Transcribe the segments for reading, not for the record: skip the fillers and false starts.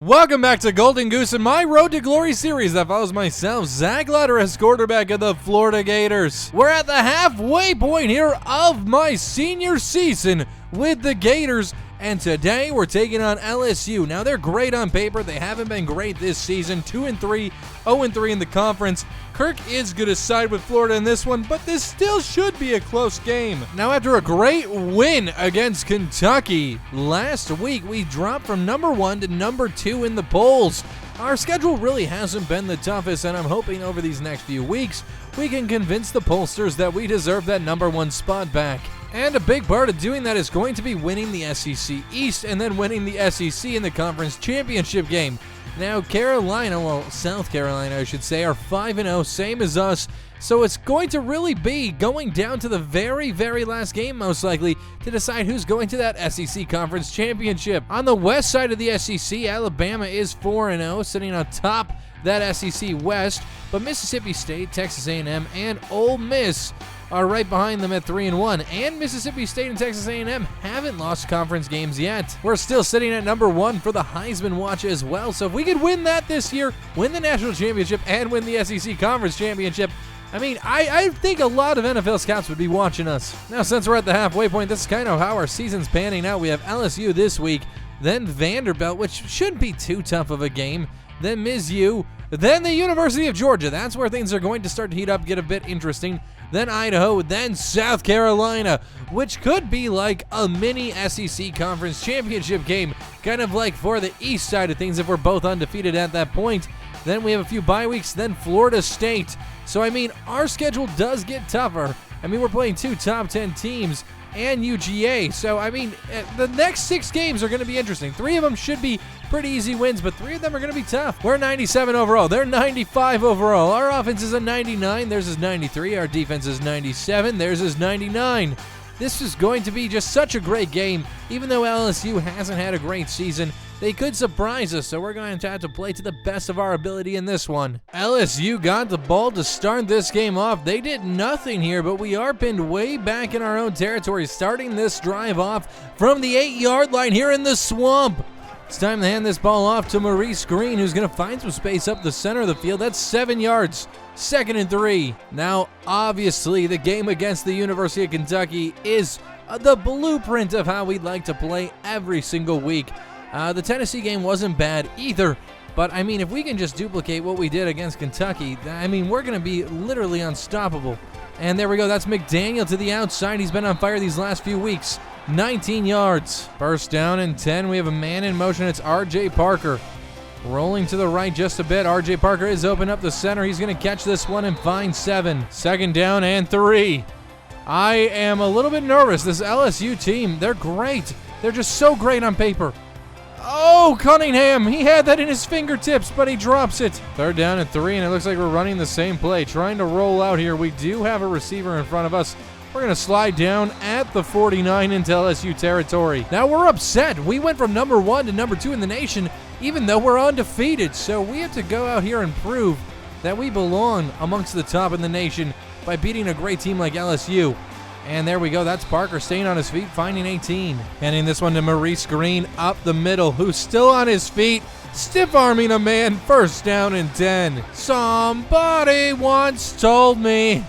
Welcome back to Golden Goose and my Road to Glory series that follows myself, Zach Lutter, as quarterback of the Florida Gators. We're at the halfway point here of my senior season with the Gators, and today we're taking on LSU. Now, they're great on paper. They haven't been great this season. 2-3, 0-3 in the conference. Kirk is going to side with Florida in this one, but this still should be a close game. Now, after a great win against Kentucky last week, we dropped from number 1 to number 2 in the polls. Our schedule really hasn't been the toughest, and I'm hoping over these next few weeks we can convince the pollsters that we deserve that number 1 spot back. And a big part of doing that is going to be winning the SEC East and then winning the SEC in the conference championship game. Now, South Carolina, I should say, are 5-0, same as us. So it's going to really be going down to the very, very last game, most likely, to decide who's going to that SEC Conference Championship. On the west side of the SEC, Alabama is 4-0, sitting on top that SEC West. But Mississippi State, Texas A&M, and Ole Miss are right behind them at 3-1, and Mississippi State and Texas A&M haven't lost conference games yet. We're still sitting at number 1 for the Heisman watch as well, so if we could win that this year, win the national championship, and win the SEC Conference Championship, I think a lot of NFL scouts would be watching us. Now, since we're at the halfway point, this is kind of how our season's panning out. We have LSU this week, then Vanderbilt, which shouldn't be too tough of a game, then Mizzou, then the University of Georgia. That's where things are going to start to heat up, get a bit interesting. Then Idaho, then South Carolina, which could be like a mini SEC Conference Championship game, kind of like for the East side of things if we're both undefeated at that point. Then we have a few bye weeks, then Florida State. So, our schedule does get tougher. We're playing 2 top 10 teams and UGA. So, the next 6 games are going to be interesting. 3 of them should be pretty easy wins, but 3 of them are going to be tough. We're 97 overall. They're 95 overall. Our offense is a 99. Theirs is 93. Our defense is 97. Theirs is 99. This is going to be just such a great game. Even though LSU hasn't had a great season, they could surprise us, so we're going to have to play to the best of our ability in this one. LSU got the ball to start this game off. They did nothing here, but we are pinned way back in our own territory, starting this drive off from the 8-yard line here in the swamp. It's time to hand this ball off to Maurice Green, who's going to find some space up the center of the field. That's 7 yards. 2nd and 3. Now, obviously, the game against the University of Kentucky is the blueprint of how we'd like to play every single week. The Tennessee game wasn't bad either, but if we can just duplicate what we did against Kentucky, we're going to be literally unstoppable. And there we go. That's McDaniel to the outside. He's been on fire these last few weeks. 19 yards. First down and 10. We have a man in motion. It's R.J. Parker. Rolling to the right just a bit. R.J. Parker is open up the center. He's going to catch this one and find 7. 2nd down and 3. I am a little bit nervous. This LSU team, they're great. They're just so great on paper. Oh, Cunningham, he had that in his fingertips, but he drops it. 3rd down and 3, and it looks like we're running the same play. Trying to roll out here. We do have a receiver in front of us. We're going to slide down at the 49 into LSU territory. Now we're upset. We went from number 1 to number 2 in the nation, even though we're undefeated. So we have to go out here and prove that we belong amongst the top in the nation by beating a great team like LSU. And there we go. That's Parker staying on his feet, finding 18. Handing this one to Maurice Green up the middle, who's still on his feet, stiff-arming a man. 1st down and 10. Somebody once told me.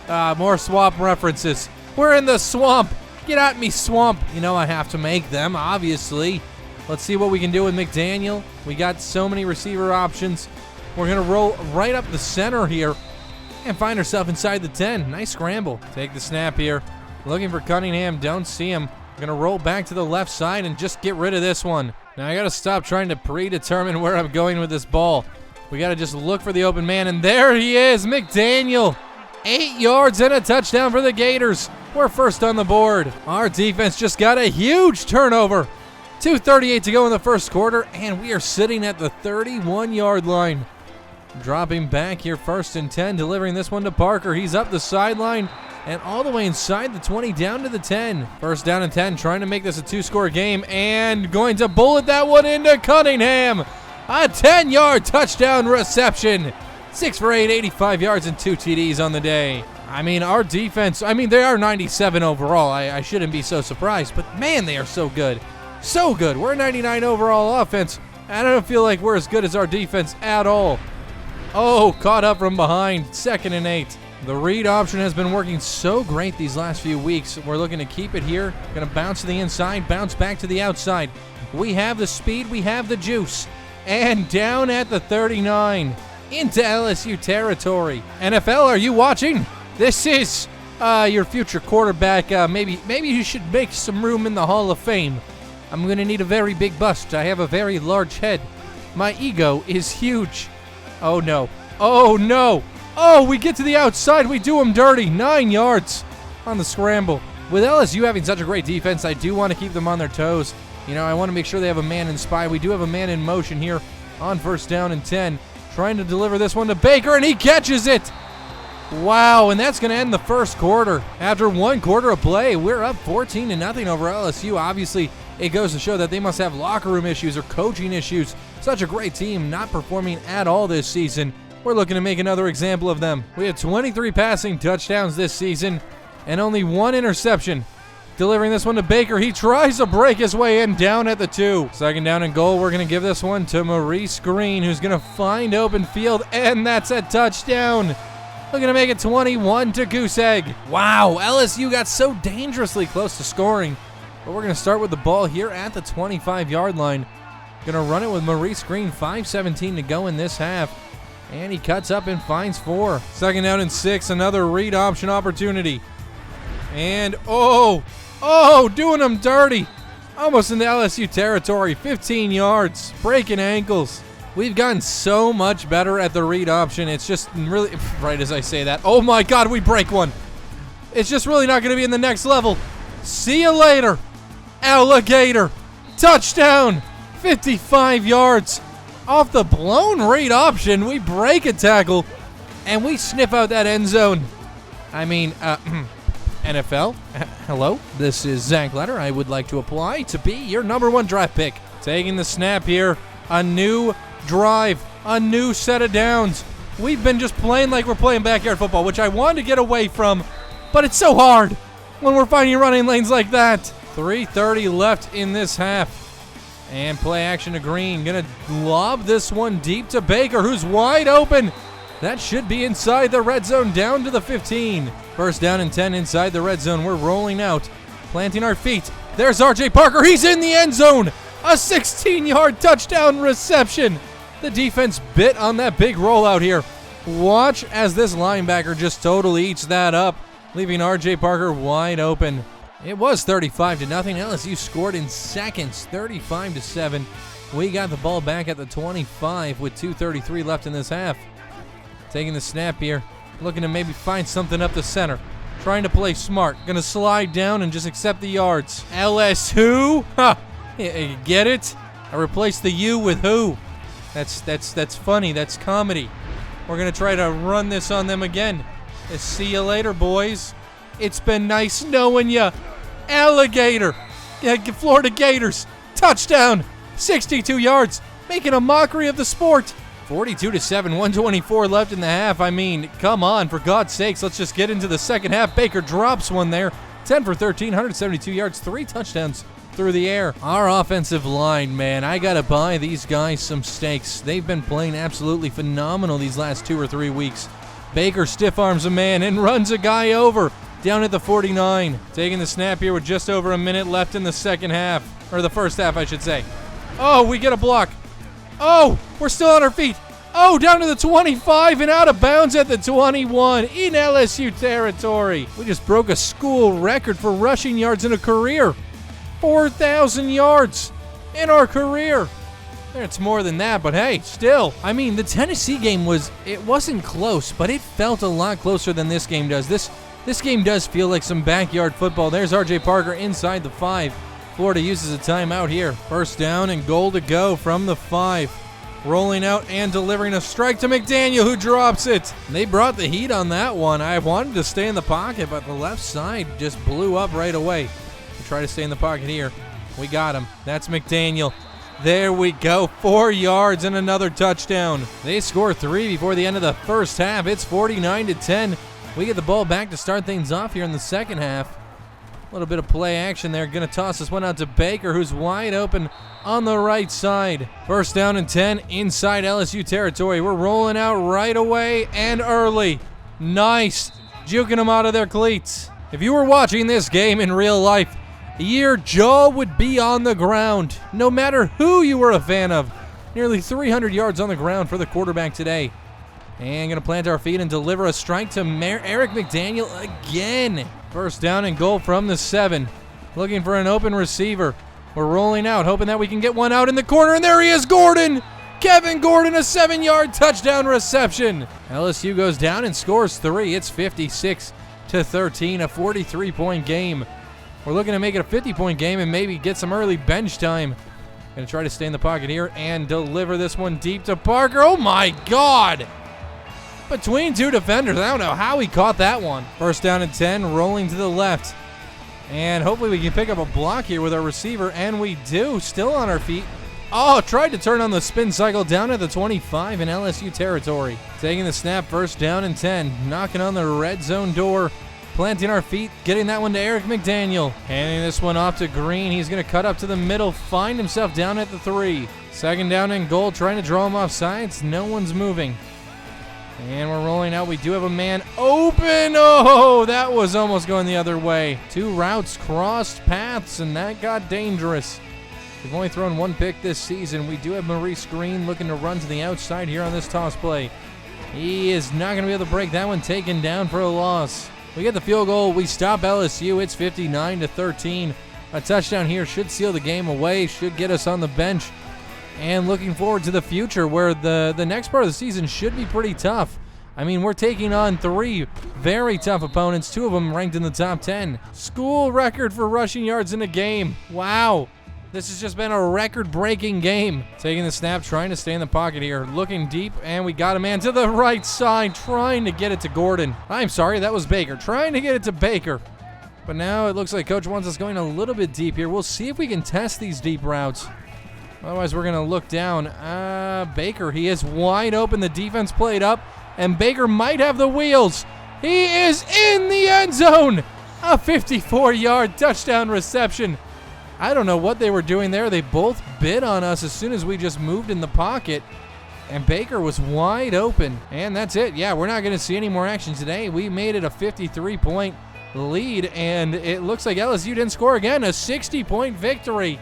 More swamp references. We're in the swamp. Get at me, swamp. I have to make them, obviously. Let's see what we can do with McDaniel. We got so many receiver options. We're going to roll right up the center here and find ourselves inside the 10. Nice scramble. Take the snap here. Looking for Cunningham. Don't see him. Going to roll back to the left side and just get rid of this one. Now I got to stop trying to predetermine where I'm going with this ball. We got to just look for the open man, and there he is, McDaniel. 8 yards and a touchdown for the Gators. We're first on the board. Our defense just got a huge turnover. 2:38 to go in the first quarter, and we are sitting at the 31-yard line. Dropping back here, 1st and 10, delivering this one to Parker. He's up the sideline and all the way inside the 20, down to the 10. 1st down and 10, trying to make this a 2-score game, and going to bullet that one into Cunningham. A 10-yard touchdown reception. 6 for 8, 85 yards and 2 TDs on the day. Our defense, they are 97 overall. I shouldn't be so surprised, but man, they are so good. So good. We're 99 overall offense. I don't feel like we're as good as our defense at all. Oh, caught up from behind. 2nd and 8. The read option has been working so great these last few weeks. We're looking to keep it here. Going to bounce to the inside, bounce back to the outside. We have the speed, we have the juice. And down at the 39, into LSU territory. NFL, are you watching? This is your future quarterback. Maybe you should make some room in the Hall of Fame. I'm going to need a very big bust. I have a very large head. My ego is huge. Oh, no. Oh, no. Oh, we get to the outside. We do them dirty. 9 yards on the scramble. With LSU having such a great defense, I do want to keep them on their toes. You know, I want to make sure they have a man in spy. We do have a man in motion here on 1st down and 10. Trying to deliver this one to Baker, and he catches it. Wow, and that's going to end the first quarter. After 1 quarter of play, we're up 14-0 over LSU. Obviously, it goes to show that they must have locker room issues or coaching issues. Such a great team, not performing at all this season. We're looking to make another example of them. We had 23 passing touchdowns this season and only 1 interception. Delivering this one to Baker. He tries to break his way in down at the 2. 2nd down and goal. We're going to give this one to Maurice Green, who's going to find open field, and that's a touchdown. We're going to make it 21 to Goose Egg. Wow, LSU got so dangerously close to scoring. But we're going to start with the ball here at the 25-yard line. Going to run it with Maurice Green. 5:17 to go in this half. And he cuts up and finds 4. 2nd down and 6. Another read option opportunity. And, doing them dirty. Almost into LSU territory. 15 yards. Breaking ankles. We've gotten so much better at the read option. It's just really, right as I say that. Oh my God, we break one. It's just really not going to be in the next level. See you later, alligator. Touchdown. 55 yards. Off the blown read option, we break a tackle, and we sniff out that end zone. I mean, NFL, hello, this is Zach Letter. I would like to apply to be your #1 draft pick. Taking the snap here, a new drive, a new set of downs. We've been just playing like we're playing backyard football, which I wanted to get away from, but it's so hard when we're finding running lanes like that. 3:30 left in this half. And play action to Green. Gonna lob this one deep to Baker, who's wide open. That should be inside the red zone, down to the 15. 1st down and 10 inside the red zone. We're rolling out, planting our feet. There's R.J. Parker. He's in the end zone. A 16-yard touchdown reception. The defense bit on that big rollout here. Watch as this linebacker just totally eats that up, leaving R.J. Parker wide open. It was 35-0. LSU scored in seconds, 35-7. We got the ball back at the 25 with 2:33 left in this half. Taking the snap here, looking to maybe find something up the center. Trying to play smart. Gonna slide down and just accept the yards. LSU? Ha! Get it? I replaced the U with who. That's funny. That's comedy. We're gonna try to run this on them again. See you later, boys. It's been nice knowing ya. Alligator. Florida Gators. Touchdown. 62 yards. Making a mockery of the sport. 42-7. 124 left in the half. I mean, come on. For God's sakes, let's just get into the second half. Baker drops one there. 10 for 13. 172 yards. 3 touchdowns through the air. Our offensive line, man. I got to buy these guys some steaks. They've been playing absolutely phenomenal these last 2 or 3 weeks. Baker stiff arms a man and runs a guy over. Down at the 49. Taking the snap here with just over a minute left in the second half. Or the first half, I should say. Oh, we get a block. Oh, we're still on our feet. Oh, down to the 25 and out of bounds at the 21 in LSU territory. We just broke a school record for rushing yards in a career. 4,000 yards in our career. It's more than that, but hey, still. I mean, the Tennessee game wasn't close, but it felt a lot closer than this game does. This game does feel like some backyard football. There's R.J. Parker inside the 5. Florida uses a timeout here. 1st down and goal to go from the 5. Rolling out and delivering a strike to McDaniel, who drops it. They brought the heat on that one. I wanted to stay in the pocket, but the left side just blew up right away. We try to stay in the pocket here. We got him. That's McDaniel. There we go. 4 yards and another touchdown. They score 3 before the end of the first half. It's 49-10. We get the ball back to start things off here in the second half. A little bit of play action there. Going to toss this one out to Baker, who's wide open on the right side. First down and 10 inside LSU territory. We're rolling out right away and early. Nice. Juking them out of their cleats. If you were watching this game in real life, your jaw would be on the ground, no matter who you were a fan of. Nearly 300 yards on the ground for the quarterback today. And going to plant our feet and deliver a strike to Eric McDaniel again. First down and goal from the 7. Looking for an open receiver. We're rolling out, hoping that we can get one out in the corner, and there he is, Gordon! Kevin Gordon, a 7-yard touchdown reception. LSU goes down and scores 3. It's 56-13, a 43-point game. We're looking to make it a 50-point game and maybe get some early bench time. Going to try to stay in the pocket here and deliver this one deep to Parker. Oh my God! Between two defenders. I don't know how he caught that one. First down and 10, rolling to the left. And hopefully we can pick up a block here with our receiver, and we do. Still on our feet. Oh, tried to turn on the spin cycle down at the 25 in LSU territory. Taking the snap, first down and 10. Knocking on the red zone door. Planting our feet, getting that one to Eric McDaniel. Handing this one off to Green. He's going to cut up to the middle, find himself down at the 3. Second down and goal, trying to draw him off sides. No one's moving. And we're rolling out. We do have a man open. Oh, that was almost going the other way. 2 routes crossed paths, and that got dangerous. We've only thrown 1 pick this season. We do have Maurice Green looking to run to the outside here on this toss play. He is not going to be able to break that one, taken down for a loss. We get the field goal. We stop LSU. It's 59-13. A touchdown here should seal the game away, should get us on the bench. And looking forward to the future where the next part of the season should be pretty tough. I mean, we're taking on 3 very tough opponents, 2 of them ranked in the top 10. School record for rushing yards in a game. Wow. This has just been a record-breaking game. Taking the snap, trying to stay in the pocket here. Looking deep, and we got a man to the right side, trying to get it to Gordon. I'm sorry, that was Baker. Trying to get it to Baker. But now it looks like Coach wants us going a little bit deep here. We'll see if we can test these deep routes. Otherwise, we're going to look down. Baker, he is wide open. The defense played up, and Baker might have the wheels. He is in the end zone. A 54-yard touchdown reception. I don't know what they were doing there. They both bit on us as soon as we just moved in the pocket, and Baker was wide open. And that's it. Yeah, we're not going to see any more action today. We made it a 53-point lead, and it looks like LSU didn't score again. A 60-point victory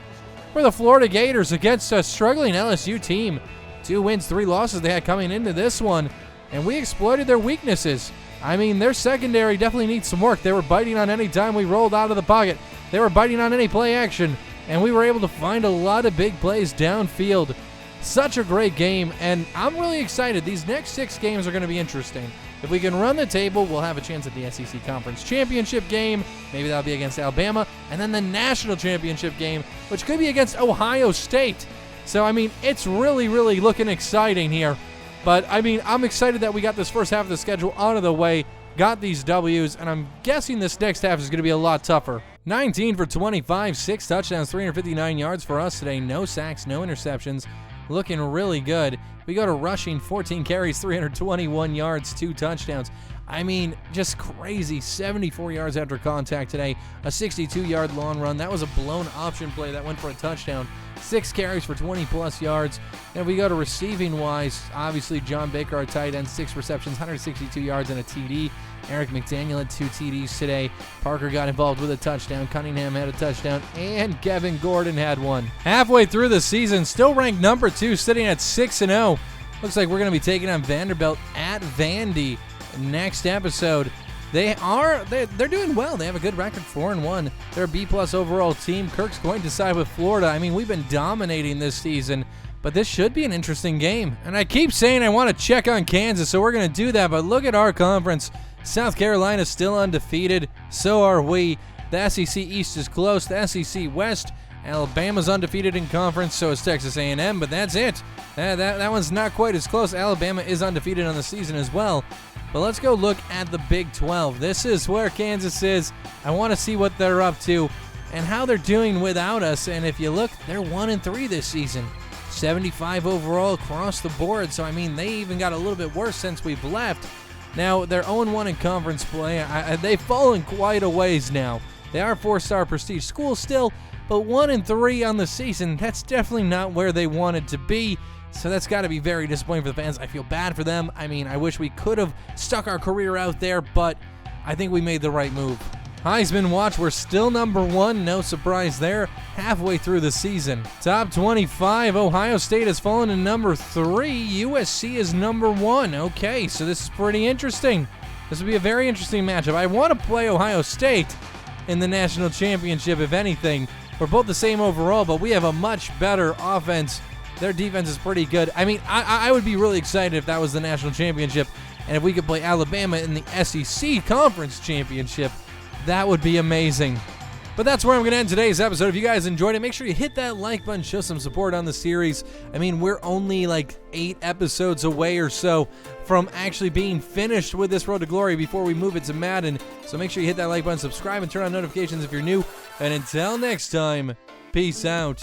for the Florida Gators against a struggling LSU team. 2 wins, 3 losses they had coming into this one, and we exploited their weaknesses. I mean, their secondary definitely needs some work. They were biting on any time we rolled out of the pocket. They were biting on any play action, and we were able to find a lot of big plays downfield. Such a great game, and I'm really excited. These next 6 games are going to be interesting. If we can run the table, we'll have a chance at the SEC Conference Championship game. Maybe that'll be against Alabama, and then the National Championship game, which could be against Ohio State. So, I mean, it's really, really looking exciting here. But, I mean, I'm excited that we got this first half of the schedule out of the way, got these W's, and I'm guessing this next half is going to be a lot tougher. 19 for 25, 6 touchdowns, 359 yards for us today. No sacks, no interceptions. Looking really good. We go to rushing, 14 carries, 321 yards, 2 touchdowns. I mean, just crazy. 74 yards after contact today. A 62-yard long run. That was a blown option play that went for a touchdown. 6 carries for 20-plus yards. And we go to receiving-wise, obviously John Baker, our tight end, 6 receptions, 162 yards and a TD. Eric McDaniel had 2 TDs today. Parker got involved with a touchdown. Cunningham had a touchdown. And Kevin Gordon had one. Halfway through the season, still ranked number 2, sitting at 6-0. Looks like we're going to be taking on Vanderbilt at Vandy next episode. They're doing well. They have a good record, 4-1. They're a B+ overall team. Kirk's going to side with Florida. I mean, we've been dominating this season, but this should be an interesting game. And I keep saying I want to check on Kansas, so we're going to do that. But look at our conference. South Carolina's still undefeated. So are we. The SEC East is close. The SEC West, Alabama's undefeated in conference, so is Texas A&M, but that's it. That one's not quite as close. Alabama is undefeated on the season as well. But let's go look at the Big 12. This is where Kansas is. I want to see what they're up to and how they're doing without us. And if you look, they're 1-3 this season. 75 overall across the board. So, I mean, they even got a little bit worse since we've left. Now, they're 0-1 in conference play. They've fallen quite a ways now. They are 4-star prestige schools still, but 1-3 on the season, that's definitely not where they wanted to be. So that's got to be very disappointing for the fans. I feel bad for them. I mean, I wish we could have stuck our career out there, but I think we made the right move. Heisman watch, we're still number 1. No surprise there. Halfway through the season. Top 25, Ohio State has fallen to number 3. USC is number 1. Okay, so this is pretty interesting. This will be a very interesting matchup. I want to play Ohio State in the national championship, if anything. We're both the same overall, but we have a much better offense. Their defense is pretty good. I mean, I would be really excited if that was the national championship, and if we could play Alabama in the SEC Conference Championship, that would be amazing. But that's where I'm going to end today's episode. If you guys enjoyed it, make sure you hit that like button, show some support on the series. I mean, we're only like 8 episodes away or so from actually being finished with this Road to Glory before we move it to Madden. So make sure you hit that like button, subscribe, and turn on notifications if you're new. And until next time, peace out.